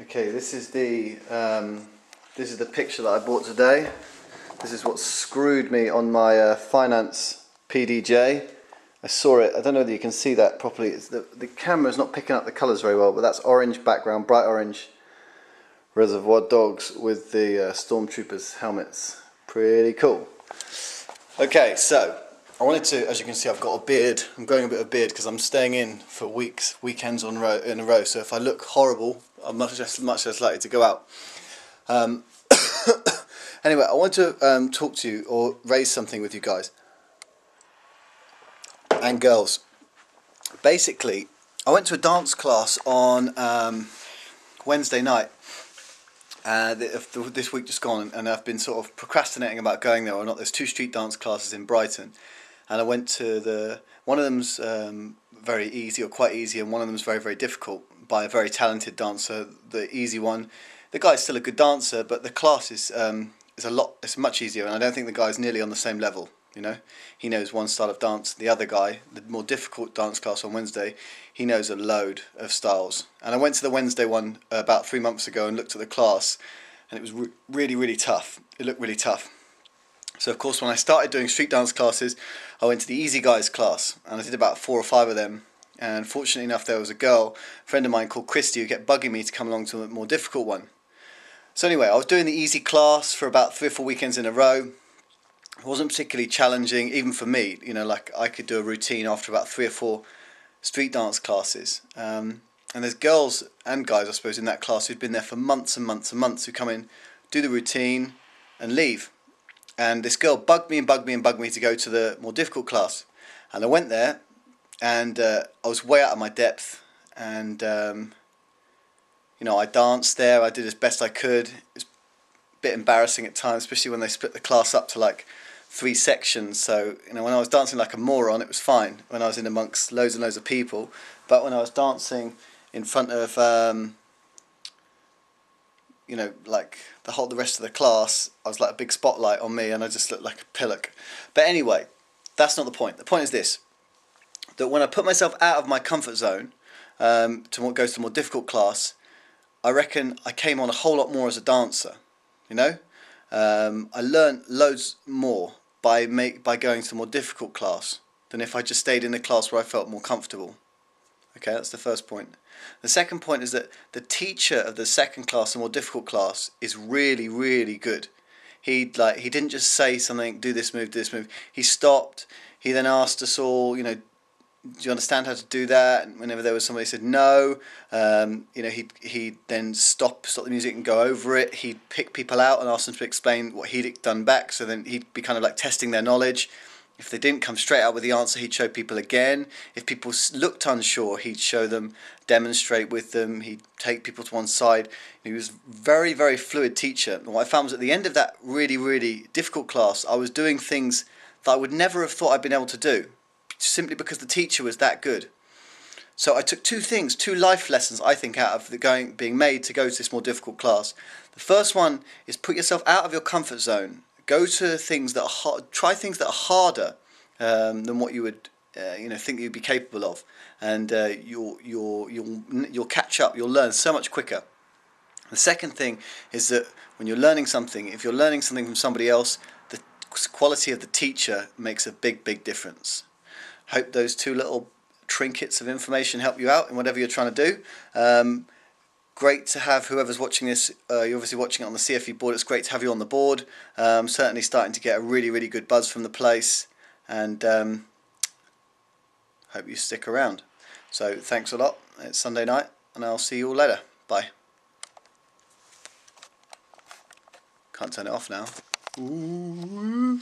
Okay, this is the picture that I bought today. This is what screwed me on my finance PDJ. I saw it. I don't know whether you can see that properly. It's the camera's not picking up the colours very well, but that's orange background, bright orange Reservoir Dogs with the Stormtroopers helmets. Pretty cool. Okay, so I wanted to, as you can see, I've got a beard. I'm growing a bit of beard because I'm staying in for weekends in a row. So if I look horrible, I'm much less likely to go out. Anyway, I want to talk to you or raise something with you guys and girls. Basically, I went to a dance class on Wednesday night. This week just gone, and I've been sort of procrastinating about going there or not. There's 2 street dance classes in Brighton, and I went to one of them's very easy or quite easy, and one of them's very, very difficult by a very talented dancer. The easy one, the guy's still a good dancer, but the class is it's much easier, and I don't think the guy's nearly on the same level. You know, he knows one style of dance. The other guy, the more difficult dance class on Wednesday, he knows a load of styles. And I went to the Wednesday one about 3 months ago and looked at the class, and it was really, really tough. It looked really tough. So of course, when I started doing street dance classes, I went to the easy guys class, and I did about 4 or 5 of them. And fortunately enough, there was a girl, a friend of mine called Christy, who kept bugging me to come along to a more difficult one. So anyway, I was doing the easy class for about 3 or 4 weekends in a row. It wasn't particularly challenging, even for me. You know, like I could do a routine after about 3 or 4 street dance classes. And there's girls and guys, I suppose, in that class who'd been there for months and months and months, who come in, do the routine, and leave. And this girl bugged me to go to the more difficult class. And I went there, and I was way out of my depth. And you know, I danced there. I did as best I could. It was a bit embarrassing at times, especially when they split the class up to like 3 sections. So, you know, when I was dancing like a moron, it was fine when I was in amongst loads and loads of people. But when I was dancing in front of, you know, like the rest of the class, I was like a big spotlight on me, and I just looked like a pillock. But anyway, that's not the point. The point is this: that when I put myself out of my comfort zone to go to a more difficult class, I reckon I came on a whole lot more as a dancer. You know, I learned loads more by going to a more difficult class than if I just stayed in a class where I felt more comfortable. Okay, that's the first point. The second point is that the teacher of the second class, the more difficult class, is really, really good. He didn't just say something, do this move, do this move. He stopped. He then asked us all, you know, do you understand how to do that? And whenever there was somebody who said no, you know, he'd then stop the music and go over it. He'd pick people out and ask them to explain what he'd done back. So then he'd be kind of like testing their knowledge. If they didn't come straight out with the answer, he'd show people again. If people looked unsure, he'd show them, demonstrate with them. He'd take people to one side. He was very, very fluid teacher. And what I found was at the end of that really, really difficult class, I was doing things that I would never have thought I'd been able to do, simply because the teacher was that good. So I took 2 life lessons, I think, out of being made to go to this more difficult class. The first one is put yourself out of your comfort zone. Go to things that are hard. Try things that are harder than what you would, you know, think you'd be capable of, and you'll catch up. You'll learn so much quicker. The second thing is that when you're learning something, if you're learning something from somebody else, the quality of the teacher makes a big, big difference. Hope those 2 little trinkets of information help you out in whatever you're trying to do. Great to have whoever's watching this. You're obviously watching it on the CFE board. It's great to have you on the board. Certainly starting to get a really, really good buzz from the place, and hope you stick around. So thanks a lot. It's Sunday night, and I'll see you all later. Bye. Can't turn it off now. Ooh.